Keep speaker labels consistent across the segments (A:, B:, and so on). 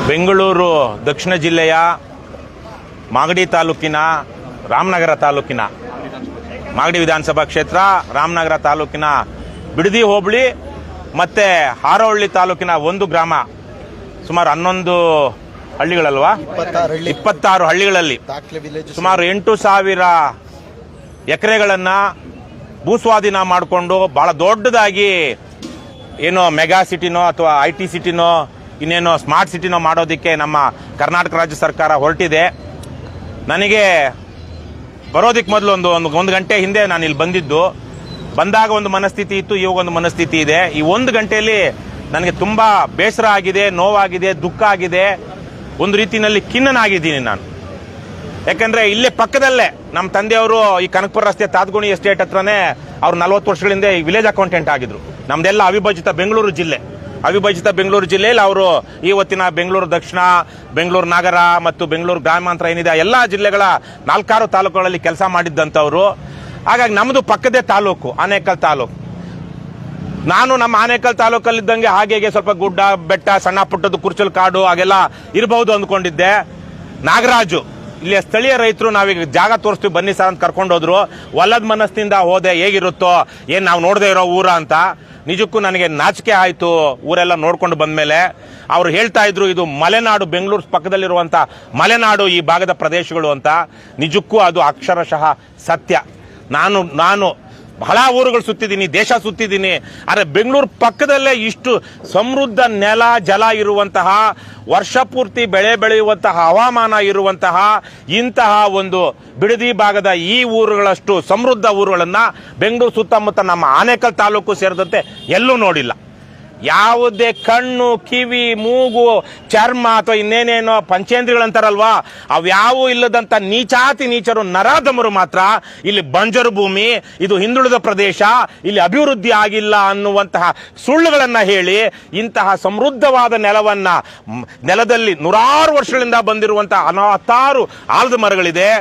A: ಬೆಂಗಳೂರು ದಕ್ಷಿಣ ಜಿಲ್ಲೆಯ ಮಾಗಡಿ ತಾಲೂಕಿನ ರಾಮನಗರ ತಾಲೂಕಿನ ಮಾಗಡಿ ವಿಧಾನಸಭಾ ಕ್ಷೇತ್ರ, ರಾಮನಗರ ತಾಲೂಕಿನ ಬಿಡದಿ ಹೋಬಳಿ ಮತ್ತು ಹಾರೋಹಳ್ಳಿ ತಾಲೂಕಿನ ಒಂದು ಗ್ರಾಮ, ಸುಮಾರು 11 ಹಳ್ಳಿಗಳಲ್ವಾ, 26 ಹಳ್ಳಿಗಳಲ್ಲಿ ಸುಮಾರು 8,000 ಎಕರೆಗಳನ್ನು ಭೂಸ್ವಾಧೀನ ಮಾಡಿಕೊಂಡು ಭಾಳ ದೊಡ್ಡದಾಗಿ ಏನೋ ಮೆಗಾ ಸಿಟಿನೋ ಅಥವಾ IT ಸಿಟಿನೋ ಇನ್ನೇನೋ ಸ್ಮಾರ್ಟ್ ಸಿಟಿನೋ ಮಾಡೋದಕ್ಕೆ ನಮ್ಮ ಕರ್ನಾಟಕ ರಾಜ್ಯ ಸರ್ಕಾರ ಹೊರಟಿದೆ. ನನಗೆ ಬರೋದಕ್ಕೆ ಮೊದಲು ಒಂದು ಗಂಟೆ ಹಿಂದೆ ನಾನು ಇಲ್ಲಿ ಬಂದಾಗ ಒಂದು ಮನಸ್ಥಿತಿ ಇತ್ತು, ಇವಾಗ ಒಂದು ಮನಸ್ಥಿತಿ ಇದೆ. ಈ 1 ಗಂಟೆಯಲ್ಲಿ ನನಗೆ ತುಂಬ ಬೇಸರ ಆಗಿದೆ, ನೋವಾಗಿದೆ, ದುಃಖ ಆಗಿದೆ, ಒಂದು ರೀತಿಯಲ್ಲಿ ಖಿನ್ನನಾಗಿದ್ದೀನಿ ನಾನು. ಯಾಕಂದರೆ ಇಲ್ಲೇ ಪಕ್ಕದಲ್ಲೇ ನಮ್ಮ ತಂದೆಯವರು ಈ ಕನಕಪುರ ರಸ್ತೆ ತಾತ್ಗುಣಿ ಎಸ್ಟೇಟ್ ಹತ್ರನೇ ಅವ್ರು 40 ವರ್ಷಗಳಿಂದ ಈ ವಿಲೇಜ್ ಅಕೌಂಟೆಂಟ್ ಆಗಿದ್ರು. ನಮ್ದೆಲ್ಲ ಅವಿಭಜಿತ ಬೆಂಗಳೂರು ಜಿಲ್ಲೆಯಲ್ಲಿ ಅವರು ಇವತ್ತಿನ ಬೆಂಗಳೂರು ದಕ್ಷಿಣ, ಬೆಂಗಳೂರು ನಗರ ಮತ್ತು ಬೆಂಗಳೂರು ಗ್ರಾಮಾಂತರ ಏನಿದೆ ಎಲ್ಲ ಜಿಲ್ಲೆಗಳ 4 ತಾಲೂಕುಗಳಲ್ಲಿ ಕೆಲಸ ಮಾಡಿದ್ದಂಥವ್ರು. ಹಾಗಾಗಿ ನಮ್ಮದು ಪಕ್ಕದೇ ತಾಲೂಕು ಆನೇಕಲ್ ತಾಲೂಕು. ನಾನು ನಮ್ಮ ಆನೇಕಲ್ ತಾಲೂಕಲ್ಲಿದ್ದಂಗೆ ಹಾಗೆ ಸ್ವಲ್ಪ ಗುಡ್ಡ ಬೆಟ್ಟ ಸಣ್ಣ ಪುಟ್ಟದ್ದು ಕುರ್ಚಲ್ ಕಾಡು ಹಾಗೆಲ್ಲ ಇರಬಹುದು ಅಂದ್ಕೊಂಡಿದ್ದೆ. ನಾಗರಾಜು ಇಲ್ಲಿ ಸ್ಥಳೀಯ ರೈತರು ನಾವೀಗ ಜಾಗ ತೋರಿಸ್ತೀವಿ ಬನ್ನಿ ಸರ್ ಅಂತ ಕರ್ಕೊಂಡು ಹೋದ್ರು. ಒಲ್ಲದ ಮನಸ್ಸಿನಿಂದ ಹೋದೆ, ಹೇಗಿರುತ್ತೋ ಏನು ನಾವು ನೋಡದೇ ಇರೋ ಊರ ಅಂತ. ನಿಜಕ್ಕೂ ನನಗೆ ನಾಚಿಕೆ ಆಯಿತು ಊರೆಲ್ಲ ನೋಡ್ಕೊಂಡು ಬಂದ್ಮೇಲೆ. ಅವರು ಹೇಳ್ತಾ ಇದ್ರು ಇದು ಮಲೆನಾಡು, ಬೆಂಗಳೂರು ಪಕ್ಕದಲ್ಲಿರುವಂಥ ಮಲೆನಾಡು ಈ ಭಾಗದ ಪ್ರದೇಶಗಳು ಅಂತ. ನಿಜಕ್ಕೂ ಅದು ಅಕ್ಷರಶಃ ಸತ್ಯ. ನಾನು ಬಹಳ ಊರುಗಳು ಸುತ್ತಿದ್ದೀನಿ, ದೇಶ ಸುತ್ತಿದ್ದೀನಿ, ಆದರೆ ಬೆಂಗಳೂರು ಪಕ್ಕದಲ್ಲೇ ಇಷ್ಟು ಸಮೃದ್ಧ ನೆಲ ಜಲ ಇರುವಂತಹ, ವರ್ಷ ಪೂರ್ತಿ ಬೆಳೆ ಬೆಳೆಯುವಂತಹ ಹವಾಮಾನ ಇರುವಂತಹ ಇಂತಹ ಒಂದು ಬಿಡದಿ ಭಾಗದ ಈ ಊರುಗಳಷ್ಟು ಸಮೃದ್ಧ ಊರುಗಳನ್ನು ಬೆಂಗಳೂರು ಸುತ್ತಮುತ್ತ ನಮ್ಮ ಆನೇಕಲ್ ತಾಲೂಕು ಸೇರಿದಂತೆ ಎಲ್ಲೂ ನೋಡಿಲ್ಲ. ಯಾವುದೇ ಕಣ್ಣು, ಕಿವಿ, ಮೂಗು, ಚರ್ಮ ಅಥವಾ ಇನ್ನೇನೇನೋ ಪಂಚೇಂದ್ರಿಗಳಂತಾರಲ್ವಾ, ಅವ್ಯಾವೂ ಇಲ್ಲದಂಥ ನೀಚಾತಿ ನೀಚರು ನರಾಧಮರು ಮಾತ್ರ ಇಲ್ಲಿ ಬಂಜರು ಭೂಮಿ, ಇದು ಹಿಂದುಳಿದ ಪ್ರದೇಶ, ಇಲ್ಲಿ ಅಭಿವೃದ್ಧಿ ಆಗಿಲ್ಲ ಅನ್ನುವಂತಹ ಸುಳ್ಳುಗಳನ್ನು ಹೇಳಿ ಇಂತಹ ಸಮೃದ್ಧವಾದ ನೆಲದಲ್ಲಿ 100 ವರ್ಷಗಳಿಂದ ಬಂದಿರುವಂತಹ 16 ಆಲದ ಮರಗಳಿದೆ,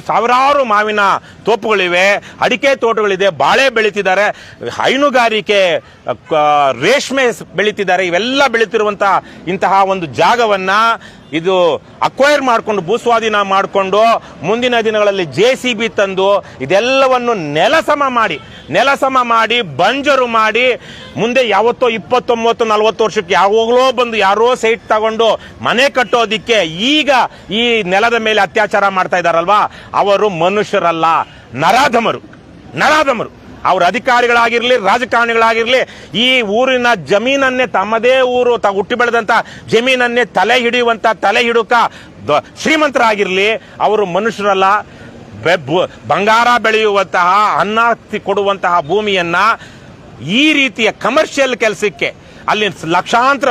A: ಸಾವಿರಾರು ಮಾವಿನ ತೋಪುಗಳಿವೆ, ಅಡಿಕೆ ತೋಟಗಳಿದೆ, ಬಾಳೆ ಬೆಳೀತಿದ್ದಾರೆ, ಹೈನುಗಾರಿಕೆ, ರೇಷ್ಮೆ ಬೆಳೀತಿದ್ದಾರೆ. ಇವೆಲ್ಲ ಬೆಳೀತಿರುವಂತಹ ಇಂತಹ ಒಂದು ಜಾಗವನ್ನ ಇದು ಅಕ್ವೈರ್ ಮಾಡಿಕೊಂಡು ಭೂಸ್ವಾಧೀನ ಮಾಡಿಕೊಂಡು ಮುಂದಿನ ದಿನಗಳಲ್ಲಿ JCB ತಂದು ಇದೆಲ್ಲವನ್ನು ನೆಲಸಮ ಮಾಡಿ ಬಂಜರು ಮಾಡಿ ಮುಂದೆ ಯಾವತ್ತೋ 29-40 ವರ್ಷಕ್ಕೆ ಯಾವಾಗಲೋ ಬಂದು ಯಾರೋ ಸೈಟ್ ತಗೊಂಡು ಮನೆ ಕಟ್ಟೋದಿಕ್ಕೆ ಈಗ ಈ ನೆಲದ ಮೇಲೆ ಅತ್ಯಾಚಾರ ಮಾಡ್ತಾ ಇದ್ದಾರಲ್ವಾ, ಅವರು ಮನುಷ್ಯರಲ್ಲ, ನರಾಧಮರು. ಅವ್ರ ಅಧಿಕಾರಿಗಳಾಗಿರ್ಲಿ, ರಾಜಕಾರಣಿಗಳಾಗಿರ್ಲಿ, ಈ ಊರಿನ ಜಮೀನನ್ನೇ ತಮ್ಮದೇ ಊರು ಹುಟ್ಟಿ ಬೆಳೆದಂತ ಜಮೀನನ್ನೇ ತಲೆ ಹಿಡುಕ ಶ್ರೀಮಂತರಾಗಿರ್ಲಿ, ಅವರು ಮನುಷ್ಯರಲ್ಲ. ಬಂಗಾರ ಬೆಳೆಯುವಂತಹ, ಅನ್ನ ಕೊಡುವಂತಹ ಭೂಮಿಯನ್ನ ಈ ರೀತಿಯ ಕಮರ್ಷಿಯಲ್ ಕೆಲಸಕ್ಕೆ ಅಲ್ಲಿ ಲಕ್ಷಾಂತರ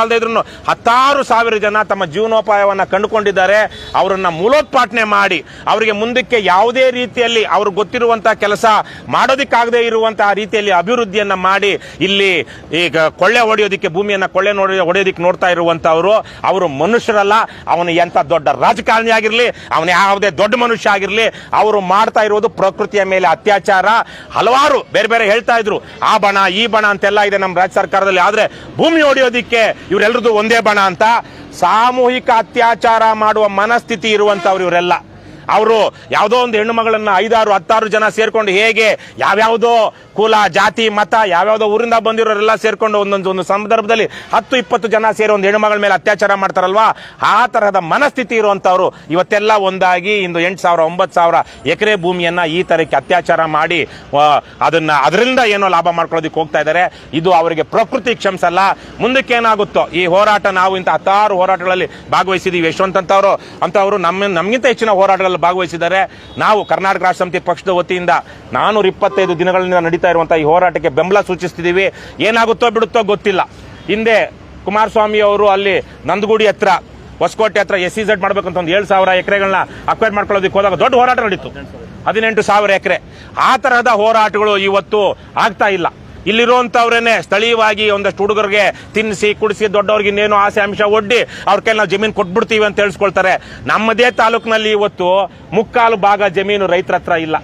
A: ಅಲ್ಲದೆ ಇದ್ರು 10,000 ಜನ ತಮ್ಮ ಜೀವನೋಪಾಯವನ್ನು ಕಂಡುಕೊಂಡಿದ್ದಾರೆ. ಅವರನ್ನ ಮೂಲೋತ್ಪಾಟನೆ ಮಾಡಿ ಅವರಿಗೆ ಮುಂದಕ್ಕೆ ಯಾವುದೇ ರೀತಿಯಲ್ಲಿ ಅವ್ರು ಗೊತ್ತಿರುವಂತಹ ಕೆಲಸ ಮಾಡೋದಕ್ಕಾಗದೇ ಇರುವಂತಹ ರೀತಿಯಲ್ಲಿ ಅಭಿವೃದ್ಧಿಯನ್ನ ಮಾಡಿ ಇಲ್ಲಿ ಈಗ ಕೊಳ್ಳೆ ಹೊಡೆಯೋದಿಕ್ಕೆ, ಭೂಮಿಯನ್ನ ಕೊಳ್ಳೆ ಹೊಡೆಯೋದಿಕ್ಕೆ ನೋಡ್ತಾ ಇರುವಂತವರು ಅವರು ಮನುಷ್ಯರಲ್ಲ. ಅವನು ಎಂತ ದೊಡ್ಡ ರಾಜಕಾರಣಿ ಆಗಿರ್ಲಿ, ಅವನು ಯಾವುದೇ ದೊಡ್ಡ ಮನುಷ್ಯ ಆಗಿರ್ಲಿ, ಅವರು ಮಾಡ್ತಾ ಇರೋದು ಪ್ರಕೃತಿಯ ಮೇಲೆ ಅತ್ಯಾಚಾರ. ಹಲವಾರು ಬೇರೆ ಹೇಳ್ತಾ ಇದ್ರು ಆ ಬಣ ಈ ಬಣ ಅಂತೆಲ್ಲ ಇದೆ ನಮ್ಮ ರಾಜ್ಯ ಸರ್ಕಾರದಲ್ಲಿ. ಆದ್ರೆ ಭೂಮಿ ಹೊಡೆಯೋದಿಕ್ಕೆ ಇವರೆಲ್ಲರದು ಒಂದೇ ಬಣ ಅಂತ ಸಾಮೂಹಿಕ ಅತ್ಯಾಚಾರ ಮಾಡುವ ಮನಸ್ಥಿತಿ ಇರುವಂತವ್ರು ಇವರೆಲ್ಲ. ಅವರು ಯಾವುದೋ ಒಂದು ಹೆಣ್ಣು ಮಗಳನ್ನ 5-6 ಜನ ಸೇರ್ಕೊಂಡು ಹೇಗೆ ಯಾವ್ಯಾವುದೋ ಕುಲ, ಜಾತಿ, ಮತ, ಯಾವ್ಯಾವುದೋ ಊರಿಂದ ಬಂದಿರೋರೆಲ್ಲ ಸೇರ್ಕೊಂಡು ಒಂದೊಂದು ಸಂದರ್ಭದಲ್ಲಿ 10-20 ಜನ ಸೇರಿ ಒಂದು ಹೆಣ್ಣು ಮಗಳ ಮೇಲೆ ಅತ್ಯಾಚಾರ ಮಾಡ್ತಾರಲ್ವಾ, ಆ ತರಹದ ಮನಸ್ಥಿತಿ ಇರುವಂತವ್ರು ಇವತ್ತೆಲ್ಲ ಒಂದಾಗಿ ಇಂದು 8,000-9,000 ಎಕರೆ ಭೂಮಿಯನ್ನ ಈ ತರಕ್ಕೆ ಅತ್ಯಾಚಾರ ಮಾಡಿ ಅದರಿಂದ ಏನೋ ಲಾಭ ಮಾಡ್ಕೊಳ್ಳೋದಕ್ಕೆ ಹೋಗ್ತಾ ಇದ್ದಾರೆ. ಇದು ಅವರಿಗೆ ಪ್ರಕೃತಿ ಕ್ಷಮಿಸಲ್ಲ. ಮುಂದಕ್ಕೆ ಏನಾಗುತ್ತೋ ಈ ಹೋರಾಟ, ನಾವು ಇಂಥ 10 ಹೋರಾಟಗಳಲ್ಲಿ ಭಾಗವಹಿಸಿದೀವಿ. ಯಶವಂತ್ ಅಂತವರು ನಮ್ಗಿಂತ ಹೆಚ್ಚಿನ ಹೋರಾಟಗಳಲ್ಲಿ ಭಾಗವಹಿಸಿದ್ದಾರೆ. ನಾವು ಕರ್ನಾಟಕ ರಾಷ್ಟ್ರ ಸಮಿತಿ ಪಕ್ಷದ ವತಿಯಿಂದ 425 ದಿನಗಳಿಂದ ನಡೀತಾ ಇರುವಂತಹ ಈ ಹೋರಾಟಕ್ಕೆ ಬೆಂಬಲ ಸೂಚಿಸ್ತಿದ್ದೀವಿ. ಏನಾಗುತ್ತೋ ಬಿಡುತ್ತೋ ಗೊತ್ತಿಲ್ಲ. ಹಿಂದೆ ಕುಮಾರಸ್ವಾಮಿ ಅವರು ಅಲ್ಲಿ ನಂದಗುಡಿ ಹತ್ರ, ಹೊಸಕೋಟೆ ಹತ್ರ SEZ ಮಾಡ್ಬೇಕಂತ ಒಂದು 7,000 ಎಕರೆಗಳನ್ನ ಅಕ್ವೈರ್ ಮಾಡ್ಕೊಳ್ಳೋದಕ್ಕೆ ಹೋದಾಗ ದೊಡ್ಡ ಹೋರಾಟ ನಡೀತು, 18,000 ಎಕರೆ. ಆ ತರಹದ ಹೋರಾಟಗಳು ಇವತ್ತು ಆಗ್ತಾ ಇಲ್ಲ. ಇಲ್ಲಿರುವಂತವ್ರೇನೆ ಸ್ಥಳೀಯವಾಗಿ ಒಂದಷ್ಟು ಹುಡುಗರಿಗೆ ತಿನ್ನಿಸಿ ಕುಡಿಸಿ ದೊಡ್ಡವ್ರಿಗೆ ಇನ್ನೇನು ಆಸೆ ಅಂಶ ಒಡ್ಡಿ ಅವ್ರ ಕೈಲಿ ನಾವು ಜಮೀನು ಕೊಟ್ಬಿಡ್ತೀವಿ ಅಂತ ಹೇಳಿಸ್ಕೊಳ್ತಾರೆ. ನಮ್ಮದೇ ತಾಲೂಕಿನಲ್ಲಿ ಇವತ್ತು 3/4 ಭಾಗ ಜಮೀನು ರೈತರ ಹತ್ರ ಇಲ್ಲ.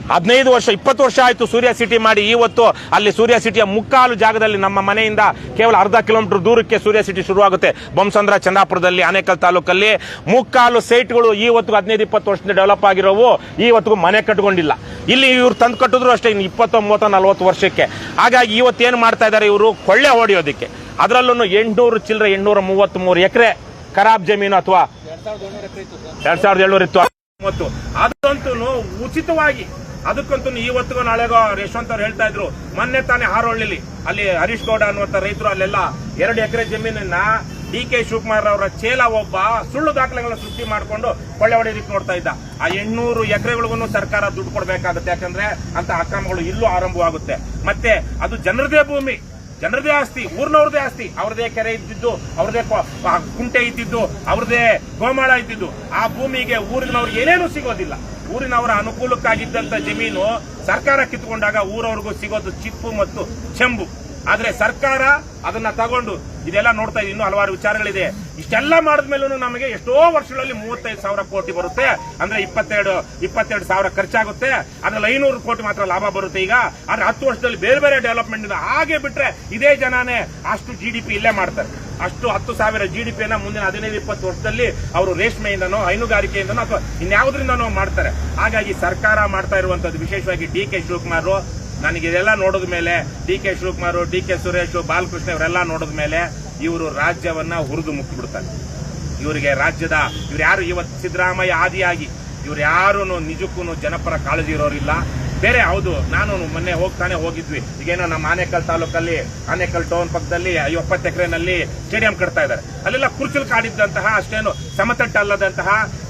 A: 15 ವರ್ಷ 20 ವರ್ಷ ಆಯ್ತು ಸೂರ್ಯ ಸಿಟಿ ಮಾಡಿ. ಇವತ್ತು ಅಲ್ಲಿ ಸೂರ್ಯ ಸಿಟಿಯ ಮುಕ್ಕಾಲು ಜಾಗದಲ್ಲಿ ನಮ್ಮ ಮನೆಯಿಂದ ಕೇವಲ ಅರ್ಧ ಕಿಲೋಮೀಟರ್ ದೂರಕ್ಕೆ ಸೂರ್ಯ ಸಿಟಿ ಶುರುವಾಗುತ್ತೆ. ಬೊಮ್ಮಸಂದ್ರ ಚಂದ್ರಾಪುರದಲ್ಲಿ ಆನೇಕಲ್ ತಾಲೂಕಲ್ಲಿ ಮುಕ್ಕಾಲು ಸೈಟ್ಗಳು ಇವತ್ತು 15-20 ವರ್ಷದಿಂದ ಡೆವಲಪ್ ಆಗಿರೋವು ಇವತ್ತಿಗೂ ಮನೆ ಕಟ್ಕೊಂಡಿಲ್ಲ. ಇಲ್ಲಿ ಇವ್ರು ತಂದು ಕಟ್ಟಿದ್ರು ಅಷ್ಟೇ ಇನ್ನು 20-30-40 ವರ್ಷಕ್ಕೆ. ಹಾಗಾಗಿ ಇವತ್ತೇನು ಮಾಡ್ತಾ ಇದ್ದಾರೆ ಇವರು, ಕೊಳ್ಳೆ ಹೊಡೆಯೋದಕ್ಕೆ. ಅದರಲ್ಲೂ 833 ಎಕರೆ ಖರಾಬ್ ಜಮೀನು ಅಥವಾ 2700 ಇತ್ತು. ಅದಂತೂ ಉಚಿತವಾಗಿ, ಅದಕ್ಕಂತೂ ಇವತ್ತಿಗೂ ನಾಳೆಗೋ ಯಶವಂತ್ ಅವ್ರು ಹೇಳ್ತಾ ಇದ್ರು. ಮೊನ್ನೆ ತಾನೇ ಹಾರೋಳ್ಳಿ ಅಲ್ಲಿ ಹರೀಶ್ ಗೌಡ ಅನ್ನುವಂತ ರೈತರು ಅಲ್ಲೆಲ್ಲ 2 ಎಕರೆ ಜಮೀನನ್ನ DK ಶಿವಕುಮಾರ್ ಅವರ ಚೇಲ ಒಬ್ಬ ಸುಳ್ಳು ದಾಖಲೆಗಳನ್ನ ಸೃಷ್ಟಿ ಮಾಡಿಕೊಂಡು ಕೊಳ್ಳೆ ಹೊಡೆಯೋದಕ್ಕೆ ನೋಡ್ತಾ ಇದ್ದ. ಆ 800 ಎಕರೆಗಳಿಗೂ ಸರ್ಕಾರ ದುಡ್ಡು ಕೊಡಬೇಕಾಗುತ್ತೆ. ಯಾಕಂದ್ರೆ ಅಂತ ಅಕ್ರಮಗಳು ಇಲ್ಲೂ ಆರಂಭವಾಗುತ್ತೆ. ಮತ್ತೆ ಅದು ಜನರದೇ ಭೂಮಿ, ಜನರದೇ ಆಸ್ತಿ, ಊರಿನವ್ರದೇ ಆಸ್ತಿ, ಅವ್ರದೇ ಕೆರೆ ಇದ್ದಿದ್ದು, ಅವ್ರದೇ ಕುಂಟೆ ಇದ್ದಿದ್ದು, ಅವ್ರದೇ ಗೋಮಾಳ ಇದ್ದಿದ್ದು. ಆ ಭೂಮಿಗೆ ಊರಿನವ್ರಿಗೆ ಏನೇನು ಸಿಗೋದಿಲ್ಲ. ಊರಿನವರ ಅನುಕೂಲಕ್ಕಾಗಿದ್ದಂತ ಜಮೀನು ಸರ್ಕಾರ ಕಿತ್ಕೊಂಡಾಗ ಊರವ್ರಿಗೂ ಸಿಗೋದು ಚಿಪ್ಪು ಮತ್ತು ಚೆಂಬು. ಆದ್ರೆ ಸರ್ಕಾರ ಅದನ್ನ ತಗೊಂಡು ಇದೆಲ್ಲ ನೋಡ್ತಾ ಇದೆ. ಇನ್ನೂ ಹಲವಾರು ವಿಚಾರಗಳಿದೆ. ಇಷ್ಟೆಲ್ಲ ಮಾಡಿದ್ಮೇಲೂ ನಮಗೆ ಎಷ್ಟೋ ವರ್ಷಗಳಲ್ಲಿ 35,000 ಕೋಟಿ ಬರುತ್ತೆ. ಅಂದ್ರೆ 22 ಸಾವಿರ ಖರ್ಚಾಗುತ್ತೆ. ಅದ್ರಲ್ಲಿ 500 ಕೋಟಿ ಮಾತ್ರ ಲಾಭ ಬರುತ್ತೆ ಈಗ. ಆದ್ರೆ 10 ವರ್ಷದಲ್ಲಿ ಬೇರೆ ಬೇರೆ ಡೆವಲಪ್ಮೆಂಟ್ ಇದೆ. ಹಾಗೆ ಬಿಟ್ರೆ ಇದೇ ಜನಾನೇ ಅಷ್ಟು GDP ಇಲ್ಲೇ ಮಾಡ್ತಾರೆ. ಅಷ್ಟು 10,000 GDPಯನ್ನ ಮುಂದಿನ 15-20 ವರ್ಷದಲ್ಲಿ ಅವರು ರೇಷ್ಮೆಯಿಂದನೋ ಹೈನುಗಾರಿಕೆಯಿಂದನೋ ಅಥವಾ ಇನ್ಯಾವುದರಿಂದನೋ ಮಾಡ್ತಾರೆ. ಹಾಗಾಗಿ ಸರ್ಕಾರ ಮಾಡ್ತಾ ಇರುವಂತದ್ದು, ವಿಶೇಷವಾಗಿ DK ಶಿವಕುಮಾರ್, ನನಗೆ ಇದೆಲ್ಲ ನೋಡಿದ ಮೇಲೆ DK ಶಿವಕುಮಾರ್, DK ಸುರೇಶ್, ಬಾಲಕೃಷ್ಣ ಇವರೆಲ್ಲ ನೋಡಿದ ಮೇಲೆ ಇವರು ರಾಜ್ಯವನ್ನ ಹುರಿದು ಮುಕ್ಕಿಬಿಡ್ತಾರೆ. ಇವರಿಗೆ ರಾಜ್ಯದ ಇವ್ರು ಯಾರು ಇವತ್ತು ಸಿದ್ದರಾಮಯ್ಯ ಆದಿಯಾಗಿ ಇವ್ರು ಯಾರು ನಿಜಕ್ಕೂ ಜನಪರ ಕಾಳಜಿ ಇರೋರಿಲ್ಲ. ಬೇರೆ ಹೌದು, ನಾನು ಮೊನ್ನೆ ಹೋಗಿದ್ವಿ. ಈಗೇನೋ ನಮ್ಮ ಆನೇಕಲ್ ತಾಲೂಕಲ್ಲಿ ಆನೇಕಲ್ ಟೌನ್ ಪಕ್ಕದಲ್ಲಿ 70 ಎಕರೆನಲ್ಲಿ ಸ್ಟೇಡಿಯಂ ಕಟ್ತಾ ಇದ್ದಾರೆ. ಅಲ್ಲೆಲ್ಲ ಕುರ್ಚಲ್ ಕಾಡಿದ್ದಂತಹ, ಅಷ್ಟೇನು ಸಮತಟ್ಟು ಅಲ್ಲದಂತಹ,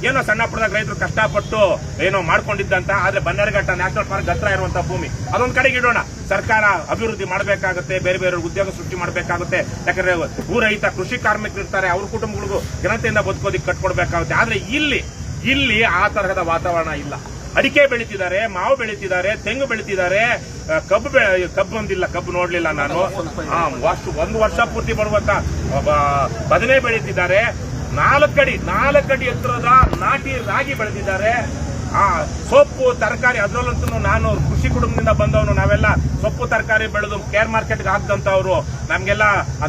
A: ಏನೋ ಸಣ್ಣ ಪುಟ್ಟದಾಗ ರೈತರು ಕಷ್ಟಪಟ್ಟು ಏನೋ ಮಾಡ್ಕೊಂಡಿದ್ದಂತಹ, ಆದ್ರೆ ಬನ್ನೇರಘಟ್ಟ ನ್ಯಾಷನಲ್ ಪಾರ್ಕ್ ಹತ್ರ ಇರುವಂತಹ ಭೂಮಿ ಅದೊಂದ್ ಕಡೆಗೆ ಇಡೋಣ. ಸರ್ಕಾರ ಅಭಿವೃದ್ಧಿ ಮಾಡಬೇಕಾಗುತ್ತೆ, ಬೇರೆ ಬೇರೆ ಉದ್ಯೋಗ ಸೃಷ್ಟಿ ಮಾಡಬೇಕಾಗುತ್ತೆ. ಯಾಕಂದ್ರೆ ಊರಹಿತ ಕೃಷಿ ಕಾರ್ಮಿಕರು ಇರ್ತಾರೆ, ಅವ್ರ ಕುಟುಂಬಗಳಿಗೂ ಜನತೆಯಿಂದ ಬದುಕೋದಿಕ್ಕೆ ಕಟ್ಕೊಡ್ಬೇಕಾಗುತ್ತೆ. ಆದ್ರೆ ಇಲ್ಲಿ ಆ ತರಹದ ವಾತಾವರಣ ಇಲ್ಲ. ಅಡಿಕೆ ಬೆಳೀತಿದ್ದಾರೆ, ಮಾವು ಬೆಳೀತಿದ್ದಾರೆ, ತೆಂಗು ಬೆಳೀತಿದ್ದಾರೆ, ಕಬ್ಬು ಒಂದಿಲ್ಲ, ಕಬ್ಬು ನೋಡ್ಲಿಲ್ಲ ನಾನು. 1 ವರ್ಷ ಪೂರ್ತಿ ಬರುವಂತ ಬದನೆ ಬೆಳೀತಿದ್ದಾರೆ. 4 ಅಡಿ ಎತ್ತರದ ನಾಟಿ ರಾಗಿ ಬೆಳೆದಿದ್ದಾರೆ. ಸೊಪ್ಪು ತರಕಾರಿ, ಅದರಲ್ಲಂತೂ ನಾನು ಕೃಷಿ ಕುಟುಂಬದಿಂದ ಬಂದವನು. ನಾವೆಲ್ಲ ಸೊಪ್ಪು ತರಕಾರಿ ಬೆಳೆದು ಕೇರ್ ಮಾರ್ಕೆಟ್ಗೆ ಹಾಕ್ದಂತವ್ರು. ನಮ್ಗೆಲ್ಲ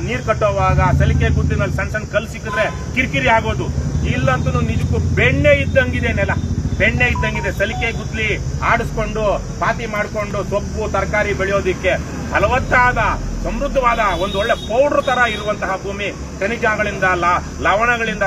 A: ನೀರ್ ಕಟ್ಟೋವಾಗ ಸಲಿಕೆ ಗುದ್ದಿನಲ್ಲಿ ಸಣ್ಣ ಕಲ್ಲು ಸಿಕ್ಕಿದ್ರೆ ಕಿರಿಕಿರಿ ಆಗೋದು. ಇಲ್ಲಂತೂ ನಿಜಕ್ಕೂ ಬೆಣ್ಣೆ ಇದ್ದಂಗಿದೆ, ನೆಲ ಬೆಣ್ಣೆ ಇದ್ದಂಗಿದೆ. ಸಲಿಕೆ ಗುದ್ಲಿ ಆಡಿಸ್ಕೊಂಡು ಪಾತಿ ಮಾಡಿಕೊಂಡು ಸೊಪ್ಪು ತರಕಾರಿ ಬೆಳೆಯೋದಿಕ್ಕೆ ಫಲವತ್ತಾದ ಸಮೃದ್ಧವಾದ ಒಂದು ಒಳ್ಳೆ ಪೌಡರ್ ತರ ಇರುವಂತಹ ಭೂಮಿ, ಖನಿಜಗಳಿಂದ ಲವಣಗಳಿಂದ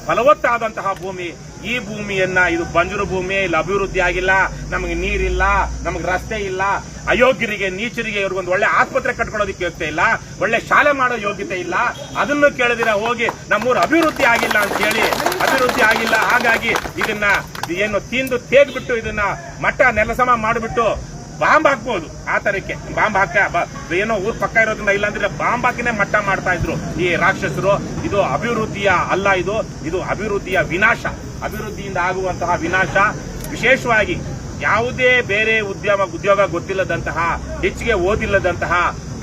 A: ಫಲವತ್ತಾದಂತಹ ಭೂಮಿ. ಈ ಭೂಮಿಯನ್ನ ಇದು ಬಂಜರು ಭೂಮಿ, ಇಲ್ಲಿ ಅಭಿವೃದ್ಧಿ ಆಗಿಲ್ಲ, ನಮಗೆ ನೀರಿಲ್ಲ, ನಮಗೆ ರಸ್ತೆ ಇಲ್ಲ, ಅಯೋಗ್ಯರಿಗೆ ನೀಚರಿಗೆ ಇವ್ರಿಗೊಂದು ಒಳ್ಳೆ ಆಸ್ಪತ್ರೆ ಕಟ್ಕೊಳ್ಳೋದಕ್ಕೆ ಯೋಗ್ಯತೆ ಇಲ್ಲ, ಒಳ್ಳೆ ಶಾಲೆ ಮಾಡೋ ಯೋಗ್ಯತೆ ಇಲ್ಲ. ಅದನ್ನು ಕೇಳಿದಿರ ಹೋಗಿ ನಮ್ಮೂರು ಅಭಿವೃದ್ಧಿ ಆಗಿಲ್ಲ ಅಂತ ಹೇಳಿ ಅಭಿವೃದ್ಧಿ ಆಗಿಲ್ಲ. ಹಾಗಾಗಿ ಇದನ್ನ ಏನು ತಿಂದು ತೇಗ್ಬಿಟ್ಟು ಇದನ್ನ ಮಟ್ಟ ನೆಲಸಮ ಮಾಡಿಬಿಟ್ಟು ಬಾಂಬ್ ಹಾಕ್ಬಹುದು. ಆ ತರಕ್ಕೆ ಬಾಂಬ್ ಏನೋ ಊರ್ ಪಕ್ಕ ಇರೋದ್ರಿಂದ, ಇಲ್ಲಾಂದ್ರೆ ಬಾಂಬ್ ಹಾಕಿನೇ ಮಟ್ಟ ಮಾಡ್ತಾ ಇದ್ರು ಈ ರಾಕ್ಷಸರು. ಇದು ಅಭಿವೃದ್ಧಿಯ ಅಲ್ಲ, ಇದು ಅಭಿವೃದ್ಧಿಯ ವಿನಾಶ, ಅಭಿವೃದ್ಧಿಯಿಂದ ಆಗುವಂತಹ ವಿನಾಶ. ವಿಶೇಷವಾಗಿ ಯಾವುದೇ ಬೇರೆ ಉದ್ಯೋಗ ಗೊತ್ತಿಲ್ಲದಂತಹ, ಹೆಚ್ಚಿಗೆ ಓದಿಲ್ಲದಂತಹ,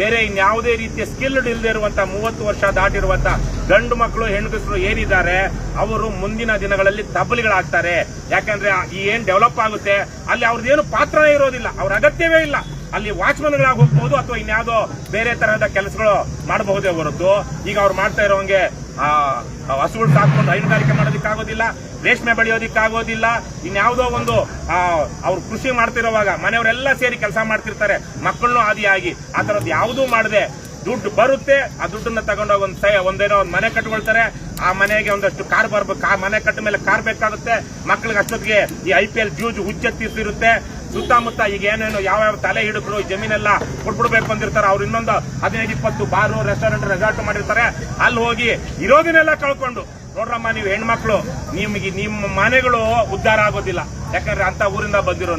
A: ಬೇರೆ ಇನ್ಯಾವುದೇ ರೀತಿಯ ಸ್ಕಿಲ್ಡ್ ಇಲ್ಲದೆ ಇರುವಂತಹ 30 ವರ್ಷ ದಾಟಿರುವಂತಹ ಗಂಡು ಮಕ್ಕಳು ಹೆಣ್ಗಸರು ಏನಿದ್ದಾರೆ ಅವರು ಮುಂದಿನ ದಿನಗಳಲ್ಲಿ ತಬ್ಬಲಿಗಳಾಗ್ತಾರೆ. ಯಾಕಂದ್ರೆ ಈ ಏನ್ ಡೆವಲಪ್ ಆಗುತ್ತೆ ಅಲ್ಲಿ ಅವ್ರದ್ದೇನು ಪಾತ್ರನೇ ಇರೋದಿಲ್ಲ, ಅವ್ರ ಅಗತ್ಯವೇ ಇಲ್ಲ. ಅಲ್ಲಿ ವಾಚ್ಮನ್ಗಳಾಗಿ ಹೋಗ್ಬಹುದು ಅಥವಾ ಇನ್ಯಾವುದೋ ಬೇರೆ ತರಹದ ಕೆಲಸಗಳು ಮಾಡಬಹುದೇ ಹೊರತು ಈಗ ಅವ್ರು ಮಾಡ್ತಾ ಇರೋಂಗೆ ಹಸುಗಳು ಸಾಕೊಂಡು ಹೈನುಗಾರಿಕೆ ಮಾಡೋದಕ್ಕಾಗೋದಿಲ್ಲ, ರೇಷ್ಮೆ ಬೆಳೆಯೋದಕ್ಕಾಗೋದಿಲ್ಲ. ಇನ್ಯಾವುದೋ ಒಂದು ಅವ್ರು ಕೃಷಿ ಮಾಡ್ತಿರೋವಾಗ ಮನೆಯವರೆಲ್ಲ ಸೇರಿ ಕೆಲಸ ಮಾಡ್ತಿರ್ತಾರೆ, ಮಕ್ಕಳನ್ನು ಆದಿಯಾಗಿ. ಆ ತರದ್ದು ಯಾವುದೂ ಮಾಡದೆ ದುಡ್ಡು ಬರುತ್ತೆ, ಆ ದುಡ್ಡನ್ನ ತಗೊಂಡೋಗಿ ಒಂದೇನೋ ಒಂದು ಮನೆ ಕಟ್ಕೊಳ್ತಾರೆ. ಆ ಮನೆಗೆ ಒಂದಷ್ಟು ಕಾರ್ ಬರ್ಬೇಕು, ಆ ಮನೆ ಕಟ್ಟ ಮೇಲೆ ಕಾರ್ ಬೇಕಾಗುತ್ತೆ. ಮಕ್ಕಳಿಗೆ ಅಷ್ಟೊತ್ತಿಗೆ ಈ IPL ಜೂಜು ಹುಚ್ಚೆತ್ತಿರ್ತಿರುತ್ತೆ. ಸುತ್ತಮುತ್ತ ಈಗ ಏನೇನು ಯಾವ ತಲೆ ಹಿಡಿದ್ರು ಜಮೀನೆಲ್ಲ ಕೊಟ್ಬಿಡ್ಬೇಕು ಬಂದಿರ್ತಾರೆ. ಅವ್ರು ಇನ್ನೊಂದು 15-20 ಬಾರು, ರೆಸ್ಟೋರೆಂಟ್, ರೆಸಾರ್ಟ್ ಮಾಡಿರ್ತಾರೆ. ಅಲ್ಲಿ ಹೋಗಿ ಇರೋದನ್ನೆಲ್ಲ ಕಳ್ಕೊಂಡು ನೋಡ್ರಮ್ಮ, ನೀವು ಹೆಣ್ಮಕ್ಳು, ನಿಮ್ಮ ಮನೆಗಳು ಉದ್ಧಾರ ಆಗೋದಿಲ್ಲ. ಯಾಕಂದ್ರೆ ಅಂತ ಊರಿಂದ ಬಂದಿರೋ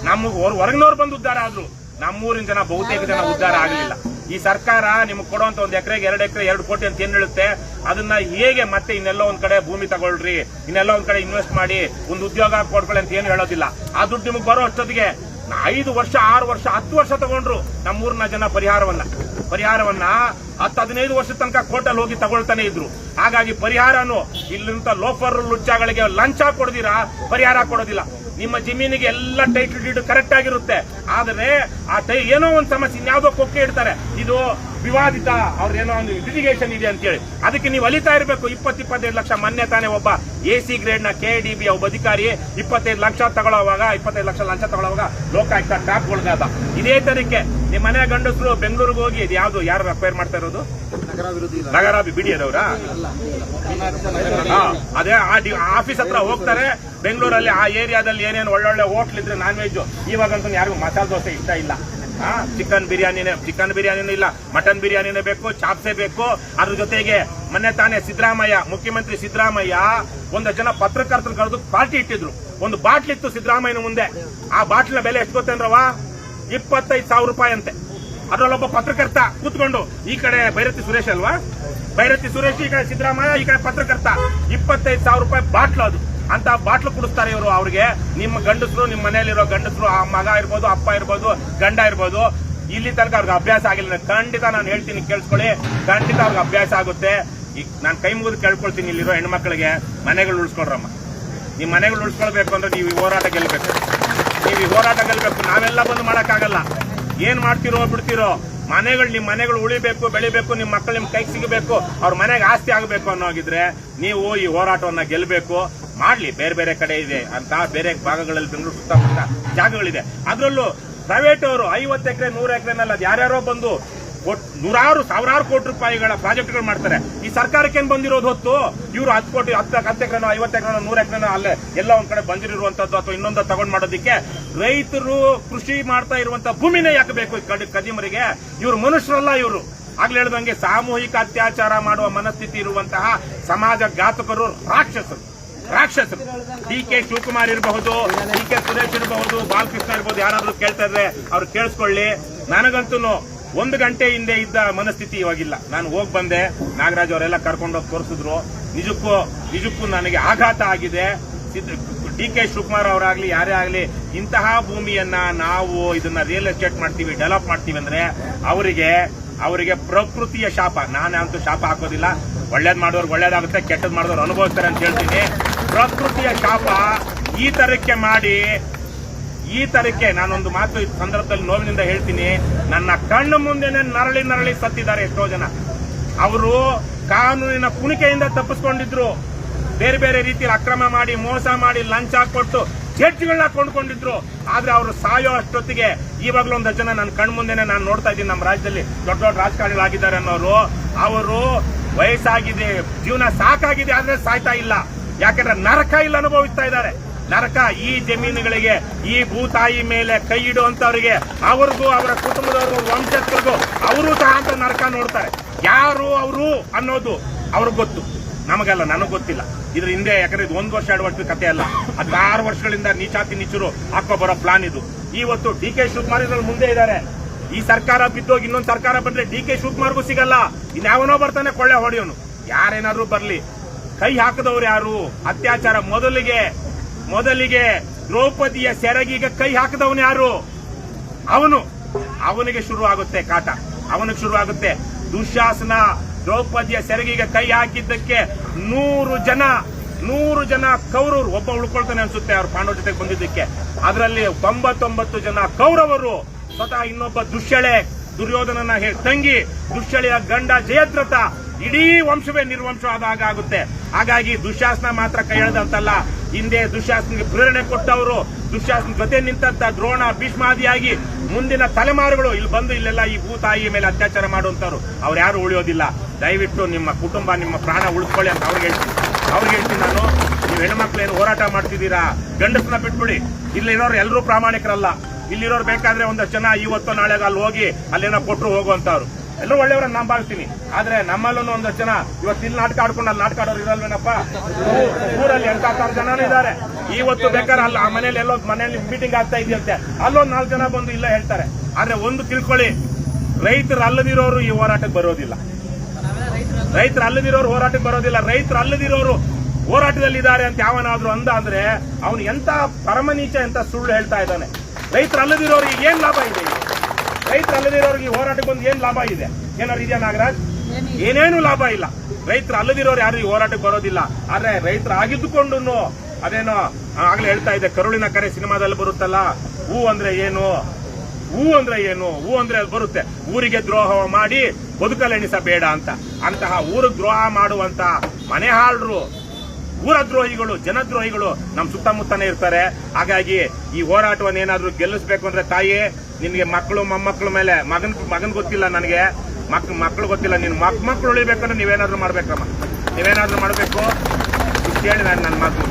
A: ನಮ್ಮ ಹೊರಗಿನವ್ರು ಬಂದು ಉದ್ಧಾರ ಆದ್ರು, ನಮ್ಮೂರಿನ ಜನ ಬಹುತೇಕ ಜನ ಉದ್ಧಾರ ಆಗಲಿಲ್ಲ. ಈ ಸರ್ಕಾರ ನಿಮ್ಗೆ ಕೊಡುವಂತ 1 ಎಕರೆಗೆ 2 ಎಕರೆ 2 ಕೋಟಿ ಅಂತ ಏನ್ ಹೇಳುತ್ತೆ, ಅದನ್ನ ಹೇಗೆ ಮತ್ತೆ ಇನ್ನೆಲ್ಲ ಒಂದ್ ಕಡೆ ಭೂಮಿ ತಗೊಳ್ರಿ, ಇನ್ನೆಲ್ಲ ಒಂದ್ ಕಡೆ ಇನ್ವೆಸ್ಟ್ ಮಾಡಿ ಒಂದು ಉದ್ಯೋಗ ಕೊಡ್ಕೊಳ್ಳಿ ಅಂತ ಏನು ಹೇಳೋದಿಲ್ಲ. ಆ ದುಡ್ಡು ನಿಮಗೆ ಬರೋ ಅಷ್ಟೊತ್ತಿಗೆ 5 ವರ್ಷ 6 ವರ್ಷ 10 ವರ್ಷ ತಗೊಂಡ್ರು ನಮ್ಮೂರಿನ ಜನ ಪರಿಹಾರವನ್ನ 10-15 ವರ್ಷದ ತನಕ ಕೋರ್ಟಲ್ಲಿ ಹೋಗಿ ತಗೊಳ್ತಾನೆ ಇದ್ರು. ಹಾಗಾಗಿ ಪರಿಹಾರನು ಇಲ್ಲಿಂದ ಲೋಫರ್ ಲುಚ್ಚಾಗಳಿಗೆ ಲಂಚ ಕೊಡದಿರಾ ಪರಿಹಾರ ಕೊಡೋದಿಲ್ಲ. ನಿಮ್ಮ ಜಮೀನಿಗೆ ಎಲ್ಲ ಟೈಟಲ್ ಡೀಡ್ ಕರೆಕ್ಟ್ ಆಗಿರುತ್ತೆ. ಆದರೆ ಆ ಏನೋ ಒಂದು ಸಮಸ್ಯೆ ಇನ್ಯಾವುದೋ ಕೊಕ್ಕೆ ಇಡ್ತಾರೆ, ಇದು ವಿವಾದಿತ ಅವ್ರದ್ದೇನೋ ಒಂದು ಲಿಟಿಗೇಷನ್ ಇದೆ ಅಂತೇಳಿ. ಅದಕ್ಕೆ ನೀವು ಅಲಿತಾ ಇರಬೇಕು. 20-25 ಲಕ್ಷ ಮೊನ್ನೆ ತಾನೇ ಒಬ್ಬ AC ಗ್ರೇಡ್ ನ KDB ಒಬ್ಬ ಅಧಿಕಾರಿ 25 ಲಕ್ಷ ತಗೊಳ್ಳೋವಾಗ 25 ಲಕ್ಷ ಲಂಚ ತಗೊಳ್ಳೋವಾಗ ಲೋಕಾಯುಕ್ತ ಟ್ರಾಪ್ ಒಳಗಾದ. ಇದೇ ತರಕ್ಕೆ ನಿಮ್ಮ ಮನೆ ಗಂಡಸರು ಬೆಂಗಳೂರಿಗೆ ಹೋಗಿ ಇದು ಯಾವ್ದು ಯಾರು ಅಕ್ವೈರ್ ಮಾಡ್ತಾ ಇರೋದು? ನಗರ ಬಿಡಿಯದವ್ರ ಅದೇ ಆಫೀಸ್ ಹತ್ರ ಹೋಗ್ತಾರೆ. ಬೆಂಗಳೂರಲ್ಲಿ ಆ ಏರಿಯಾದಲ್ಲಿ ಏನೇನು ಒಳ್ಳೊಳ್ಳೆ ಹೋಟ್ಲ್ ಇದ್ರೆ ನಾನ್ ವೆಜ್. ಇವಾಗಂತೂ ಯಾರಿಗೂ ಮಸಾಲೆ ದೋಸೆ ಇಷ್ಟ ಇಲ್ಲ. ಚಿಕನ್ ಬಿರಿಯಾನಿನೂ ಇಲ್ಲ, ಮಟನ್ ಬಿರಿಯಾನಿನೇ ಬೇಕು, ಚಾಪ್ಸೆ ಬೇಕು. ಅದ್ರ ಜೊತೆಗೆ ಮೊನ್ನೆ ತಾನೇ ಮುಖ್ಯಮಂತ್ರಿ ಸಿದ್ದರಾಮಯ್ಯ 1 ಜನ ಪತ್ರಕರ್ತರು ಕರೆದು ಪಾರ್ಟಿ ಇಟ್ಟಿದ್ರು. ಒಂದು ಬಾಟ್ಲ್ ಇತ್ತು ಸಿದ್ದರಾಮಯ್ಯನ ಮುಂದೆ. ಆ ಬಾಟ್ಲಿನ ಬೆಲೆ ಎಷ್ಟು ಗೊತ್ತೇನ್ರವ? 25,000 ರೂಪಾಯಿ ಅಂತೆ. ಅದ್ರಲ್ಲೊಬ್ಬ ಪತ್ರಕರ್ತ ಕೂತ್ಕೊಂಡು, ಈ ಕಡೆ ಭೈರತಿ ಸುರೇಶ್ ಅಲ್ವಾ, ಭೈರತಿ ಸುರೇಶ್, ಈ ಕಡೆ ಸಿದ್ದರಾಮಯ್ಯ, ಈ ಕಡೆ ಪತ್ರಕರ್ತ, 25,000 ರೂಪಾಯಿ ಬಾಟ್ಲು. ಅದು ಅಂತ ಬಾಟ್ಲು ಕುಡಿಸ್ತಾರೆ ಇವರು. ಅವ್ರಿಗೆ ನಿಮ್ಮ ಗಂಡಸರು, ನಿಮ್ಮ ಮನೆಯಲ್ಲಿರೋ ಗಂಡಸರು, ಆ ಮಗ ಇರ್ಬೋದು, ಅಪ್ಪ ಇರ್ಬೋದು, ಗಂಡ ಇರ್ಬೋದು, ಇಲ್ಲಿ ತನಕ ಅವ್ರಿಗೆ ಅಭ್ಯಾಸ ಆಗಿಲ್ಲ. ಖಂಡಿತ ನಾನು ಹೇಳ್ತೀನಿ, ಕೇಳಿಸ್ಕೊಳ್ಳಿ, ಖಂಡಿತ ಅವ್ರಿಗೆ ಅಭ್ಯಾಸ ಆಗುತ್ತೆ. ಈಗ ನಾನು ಕೈ ಮುಗಿದು ಕೇಳ್ಕೊಳ್ತೀನಿ, ಇಲ್ಲಿರೋ ಹೆಣ್ಮಕ್ಳಿಗೆ ಮನೆಗಳು ಉಳಿಸ್ಕೊಳ್ರಮ್ಮ. ನಿಮ್ಮ ಮನೆಗಳು ಉಳಿಸ್ಕೊಳ್ಬೇಕು ಅಂದ್ರೆ ನೀವು ಈ ಹೋರಾಟ ಗೆಲ್ಲಬೇಕು. ನಾವೆಲ್ಲ ಬಂದು ಮಾಡಕ್ಕಾಗಲ್ಲ. ಏನ್ ಮಾಡ್ತಿರೋ ಬಿಡ್ತಿರೋ, ನಿಮ್ಮ ಮನೆಗಳು ಉಳಿಬೇಕು, ಬೆಳಿಬೇಕು, ನಿಮ್ಮ ಮಕ್ಕಳು ನಿಮ್ ಕೈಗೆ ಸಿಗಬೇಕು, ಅವ್ರ ಮನೆಗೆ ಆಸ್ತಿ ಆಗಬೇಕು ಅನ್ನೋಗಿದ್ರೆ ನೀವು ಈ ಹೋರಾಟವನ್ನ ಗೆಲ್ಲಬೇಕು. ಮಾಡ್ಲಿ, ಬೇರೆ ಬೇರೆ ಕಡೆ ಇದೆ ಅಂತ, ಬೇರೆ ಭಾಗಗಳಲ್ಲಿ ಬೆಂಗಳೂರು ಸುತ್ತಮುತ್ತ ಜಾಗಗಳಿದೆ. ಅದ್ರಲ್ಲೂ ಪ್ರೈವೇಟ್ ಅವರು 50 ಎಕರೆ 100 ಎಕರೆನಲ್ಲ, ಯಾರ್ಯಾರೋ ಬಂದು ನೂರಾರು ಸಾವಿರಾರು ಕೋಟಿ ರೂಪಾಯಿಗಳ ಪ್ರಾಜೆಕ್ಟ್ಗಳು ಮಾಡ್ತಾರೆ. ಈ ಸರ್ಕಾರಕ್ಕೆ ಏನ್ ಬಂದಿರೋದು ಹೊತ್ತು? ಇವರು 10 ಕೋಟಿ 10 ಎಕರೆನೋ 50 ಎಕರೆನೋ 100 ಎಕರೆನೋ ಅಲ್ಲೇ ಎಲ್ಲ ಒಂದ್ ಕಡೆ ಬಂದಿರುವಂತದ್ದು ಅಥವಾ ಇನ್ನೊಂದು ತಗೊಂಡ್ ಮಾಡೋದಕ್ಕೆ ರೈತರು ಕೃಷಿ ಮಾಡ್ತಾ ಇರುವಂತ ಭೂಮಿನೇ ಯಾಕೆ ಬೇಕು ಕದಿಮರಿಗೆ? ಇವರು ಮನುಷ್ಯರಲ್ಲ. ಇವರು ಆಗ್ಲೇ ಹೇಳ್ದಂಗೆ ಸಾಮೂಹಿಕ ಅತ್ಯಾಚಾರ ಮಾಡುವ ಮನಸ್ಥಿತಿ ಇರುವಂತಹ ಸಮಾಜ ಘಾತಕರು, ರಾಕ್ಷಸರು. DK ಶಿವಕುಮಾರ್ ಇರಬಹುದು, DK ಸುರೇಶ್ ಇರಬಹುದು, ಬಾಲಕೃಷ್ಣ ಇರಬಹುದು, ಯಾರಾದ್ರೂ ಕೇಳ್ತಾ ಇದ್ರೆ ಅವ್ರು ಕೇಳಿಸ್ಕೊಳ್ಳಿ. ನನಗಂತೂ 1 ಗಂಟೆ ಹಿಂದೆ ಇದ್ದ ಮನಸ್ಥಿತಿ ಇವಾಗಿಲ್ಲ. ನಾನು ಹೋಗಿ ಬಂದೆ, ನಾಗರಾಜ್ ಅವರೆಲ್ಲ ಕರ್ಕೊಂಡೋಗಿ ತೋರಿಸಿದ್ರು. ನಿಜಕ್ಕೂ ನನಗೆ ಆಘಾತ ಆಗಿದೆ. DK ಶಿವಕುಮಾರ್ ಅವರಾಗ್ಲಿ ಯಾರೇ ಆಗ್ಲಿ, ಇಂತಹ ಭೂಮಿಯನ್ನ ನಾವು ಇದನ್ನ ರಿಯಲ್ ಎಸ್ಟೇಟ್ ಮಾಡ್ತೀವಿ, ಡೆವಲಪ್ ಮಾಡ್ತೀವಿ ಅಂದ್ರೆ ಅವರಿಗೆ ಪ್ರಕೃತಿಯ ಶಾಪ. ನಾನಂತೂ ಶಾಪ ಹಾಕೋದಿಲ್ಲ. ಒಳ್ಳೇದ್ ಮಾಡೋರು ಒಳ್ಳೇದಾಗುತ್ತೆ, ಕೆಟ್ಟದ್ ಮಾಡಿದವ್ರು ಅನುಭವಿಸ್ತಾರೆ ಅಂತ ಹೇಳ್ತೀನಿ. ಪ್ರಕೃತಿಯ ಶಾಪ ಈ ತರಕ್ಕೆ ನಾನೊಂದು ಮಾತು ಈ ಸಂದರ್ಭದಲ್ಲಿ ನೋವಿನಿಂದ ಹೇಳ್ತೀನಿ. ನನ್ನ ಕಣ್ಣು ಮುಂದೆನೆ ನರಳಿ ಸತ್ತಿದ್ದಾರೆ ಎಷ್ಟೋ ಜನ. ಅವರು ಕಾನೂನಿನ ಕುಣಿಕೆಯಿಂದ ತಪ್ಪಿಸ್ಕೊಂಡಿದ್ರು. ಬೇರೆ ಬೇರೆ ರೀತಿಯಲ್ಲಿ ಅಕ್ರಮ ಮಾಡಿ, ಮೋಸ ಮಾಡಿ, ಲಂಚ ಕೊಟ್ಟು ಜಡ್ಜ್ಗಳನ್ನ ಕೊಂಡ್ಕೊಂಡಿದ್ರು. ಆದ್ರೆ ಅವರು ಸಾಯೋ ಅಷ್ಟೊತ್ತಿಗೆ ಇವಾಗಲೂ 1 ಜನ ನನ್ನ ಕಣ್ಣು ಮುಂದೆನೆ ನಾನು ನೋಡ್ತಾ ಇದ್ದೀನಿ. ನಮ್ಮ ರಾಜ್ಯದಲ್ಲಿ ದೊಡ್ಡ ದೊಡ್ಡ ರಾಜಕಾರಣಿಗಳಾಗಿದ್ದಾರೆ ಅನ್ನೋರು. ಅವರು ವಯಸ್ಸಾಗಿದೆ, ಜೀವನ ಸಾಕಾಗಿದೆ, ಆದ್ರೆ ಸಾಯ್ತಾ ಇಲ್ಲ. ಯಾಕಂದ್ರೆ ನರಕ ಇಲ್ಲ ಅನುಭವಿಸ್ತಾ ಇದ್ದಾರೆ. ನರಕ ಈ ಜಮೀನುಗಳಿಗೆ, ಈ ಭೂತಾಯಿ ಮೇಲೆ ಕೈ ಇಡುವಂತವರಿಗೆ, ಅವ್ರಿಗೂ ಅವರ ಕುಟುಂಬದವ್ರಿಗೂ ವಂಶಸ್ಥರಿಗೂ ಅವರು ಸಹ ಅಂತ ನರಕ ನೋಡ್ತಾರೆ. ಯಾರು ಅವರು ಅನ್ನೋದು ಅವ್ರಿಗೆ ಗೊತ್ತು, ನಮಗಲ್ಲ, ನನಗ್ ಗೊತ್ತಿಲ್ಲ. ಇದ್ರ ಹಿಂದೆ ಯಾಕಂದ್ರೆ ಇದು 1 ವರ್ಷ 2 ವರ್ಷದ ಕತೆ ಅಲ್ಲ, 16 ವರ್ಷಗಳಿಂದ ನೀಚಾತಿ ನೀಚರು ಹಾಕೋ ಬರೋ ಪ್ಲಾನ್ ಇದು. ಇವತ್ತು DK ಶಿವಕುಮಾರ್ ಇದ್ರಲ್ಲಿ ಮುಂದೆ ಇದ್ದಾರೆ. ಈ ಸರ್ಕಾರ ಬಿದ್ದೋಗಿ ಇನ್ನೊಂದು ಸರ್ಕಾರ ಬಂದ್ರೆ DK ಶಿವಕುಮಾರ್ಗೂ ಸಿಗಲ್ಲ. ಇನ್ಯಾವನೋ ಬರ್ತಾನೆ ಕೊಳ್ಳೆ ಹೊಡೆಯೋನು. ಯಾರೇನಾದ್ರೂ ಬರ್ಲಿ, ಕೈ ಹಾಕದವ್ರು ಯಾರು? ಅತ್ಯಾಚಾರ ಮೊದಲಿಗೆ ದ್ರೌಪದಿಯ ಸೆರಗಿಗೆ ಕೈ ಹಾಕದವನು ಯಾರು? ಅವನಿಗೆ ಶುರು ಆಗುತ್ತೆ ಕಾಟ, ಅವನಿಗೆ ಶುರು ಆಗುತ್ತೆ. ದುಶ್ಯಾಸನ ದ್ರೌಪದಿಯ ಸೆರಗಿಗೆ ಕೈ ಹಾಕಿದ್ದಕ್ಕೆ 100 ಜನ ಕೌರವರು, ಒಬ್ಬ ಉಳ್ಕೊಳ್ತಾನೆ ಅನ್ಸುತ್ತೆ ಅವ್ರ ಪಾಂಡವ ಜೊತೆಗೆ ಬಂದಿದ್ದಕ್ಕೆ. ಅದರಲ್ಲಿ 99 ಜನ ಕೌರವರು. ಸ್ವತಃ ಇನ್ನೊಬ್ಬ ದುರ್ಯೋಧನನ ತಂಗಿ, ದುಶ್ಯಳೆಯ ಗಂಡ ಜಯದ್ರಥ, ಇಡೀ ವಂಶವೇ ನಿರ್ವಂಶವಾದಾಗ ಆಗುತ್ತೆ. ಹಾಗಾಗಿ ದುಶ್ಯಾಸನ ಮಾತ್ರ ಕೈ ಎಳೆದಂತಲ್ಲ, ಹಿಂದೆ ದುಶ್ಯಾಸನಿಗೆ ಪ್ರೇರಣೆ ಕೊಟ್ಟವರು, ದುಶ್ಯಾಸನ ಜೊತೆ ನಿಂತಂತ ದ್ರೋಣ, ಭೀಷ್ಮಾದಿಯಾಗಿ ಮುಂದಿನ ತಲೆಮಾರುಗಳು ಇಲ್ಲಿ ಬಂದು ಇಲ್ಲೆಲ್ಲ ಈ ಭೂತಾಯಿಯ ಮೇಲೆ ಅತ್ಯಾಚಾರ ಮಾಡುವಂತವ್ರು ಅವ್ರು ಯಾರು ಉಳಿಯೋದಿಲ್ಲ. ದಯವಿಟ್ಟು ನಿಮ್ಮ ಕುಟುಂಬ, ನಿಮ್ಮ ಪ್ರಾಣ ಉಳಿಸ್ಕೊಳ್ಳಿ ಅಂತ ಅವ್ರಿಗೆ ಹೇಳ್ತೀನಿ ನಾನು. ನೀವು ಹೆಣ್ಮಕ್ಳು ಏನು ಹೋರಾಟ ಮಾಡ್ತಿದ್ದೀರಾ? ಗಂಡಸನ್ನ ಬಿಟ್ಬಿಡಿ. ಇಲ್ಲಿರೋರು ಎಲ್ಲರೂ ಪ್ರಾಮಾಣಿಕರಲ್ಲ. ಇಲ್ಲಿರೋರು ಬೇಕಾದ್ರೆ 1 ಜನ ಇವತ್ತು ನಾಳೆ ಅಲ್ಲಿ ಹೋಗಿ ಅಲ್ಲೇನೋ ಕೊಟ್ಟರು ಹೋಗುವಂತವ್ರು ಎಲ್ಲರೂ ಒಳ್ಳೆಯವ್ರನ್ನ ನಾನು ಭಾವಿಸ್ತೀನಿ. ಆದ್ರೆ ನಮ್ಮಲ್ಲೂ 1 ಜನ ಇವತ್ತು ಇಲ್ಲಿ ನಾಟಕ ಆಡ್ಕೊಂಡು ಅಲ್ಲಿ ನಾಟಕ ಆಡೋರು ಇರಲ್ವೇನಪ್ಪ? ಊರಲ್ಲಿ 8-10 ಜನನೂ ಇದ್ದಾರೆ. ಇವತ್ತು ಬೇಕಾದ್ರೆ ಅಲ್ಲ ಆ ಮನೆಯಲ್ಲಿ ಮೀಟಿಂಗ್ ಆಗ್ತಾ ಇದೆಯಂತೆ, ಅಲ್ಲೊಂದು 4 ಜನ ಬಂದು ಇಲ್ಲ ಹೇಳ್ತಾರೆ. ಆದ್ರೆ ಒಂದು ತಿಳ್ಕೊಳ್ಳಿ, ರೈತರಲ್ಲದಿರೋರು ಈ ಹೋರಾಟಕ್ಕೆ ಬರೋದಿಲ್ಲ. ರೈತರಲ್ಲದಿರೋರು ಹೋರಾಟದಲ್ಲಿದ್ದಾರೆ ಅಂತ ಯಾವನಾದ್ರೂ ಅಂದ್ರೆ ಅವನು ಎಂತ ಪರಮನೀಚ, ಎಂತ ಸುಳ್ಳು ಹೇಳ್ತಾ ಇದ್ದಾನೆ. ರೈತರಲ್ಲದಿರೋರಿಗೆ ಏನ್ ಲಾಭ ಇದೆ? ರೈತರಲ್ಲದಿರೋರಿಗೆ ಹೋರಾಟಕ್ಕೆ ಬಂದು ಏನ್ ಲಾಭ ಇದೆ? ಏನಾದ್ರು ಇದೆಯಾ ನಾಗರಾಜ್? ಏನೇನು ಲಾಭ ಇಲ್ಲ. ರೈತರು ಅಲ್ಲದಿರೋರು ಯಾರು ಈ ಹೋರಾಟಕ್ಕೆ ಬರೋದಿಲ್ಲ. ಆದ್ರೆ ರೈತರಾಗಿದ್ದುಕೊಂಡು ಅದೇನೋ ಆಗ್ಲೇ ಹೇಳ್ತಾ ಇದ್ದೆ, ಕರುಳಿನ ಕರೆ ಸಿನಿಮಾದಲ್ಲಿ ಬರುತ್ತಲ್ಲ, ಹೂ ಅಂದ್ರೆ ಏನು, ಹೂ ಅಂದ್ರೆ ಏನು, ಹೂ ಅಂದ್ರೆ ಅದು ಬರುತ್ತೆ, ಊರಿಗೆ ದ್ರೋಹ ಮಾಡಿ ಬದುಕಲೆಣಿಸಬೇಡ ಅಂತ. ಅಂತಹ ಊರಿಗೆ ದ್ರೋಹ ಮಾಡುವಂತ ಮನೆ ಹಾಳರು, ಊರ ದ್ರೋಹಿಗಳು, ಜನದ್ರೋಹಿಗಳು ನಮ್ಮ ಸುತ್ತಮುತ್ತನೇ ಇರ್ತಾರೆ. ಹಾಗಾಗಿ ಈ ಹೋರಾಟವನ್ನು ಏನಾದ್ರೂ ಗೆಲ್ಲಿಸಬೇಕು ಅಂದ್ರೆ ತಾಯಿ, ನಿನ್ಗೆ ಮಕ್ಕಳು ಮೊಮ್ಮಕ್ಕಳ ಮೇಲೆ, ಮಗನ್ ಗೊತ್ತಿಲ್ಲ ನನಗೆ, ಮಕ್ಕಳು ಗೊತ್ತಿಲ್ಲ, ನಿನ್ ಮಕ್ಕಳು ಉಳಿಬೇಕಂದ್ರೆ ನೀವೇನಾದ್ರೂ ಮಾಡ್ಬೇಕಮ್ಮ, ನೀವೇನಾದ್ರೂ ಮಾಡ್ಬೇಕು. ಕೇಳಿ ನಾನು ನನ್ನ ಮಾತು.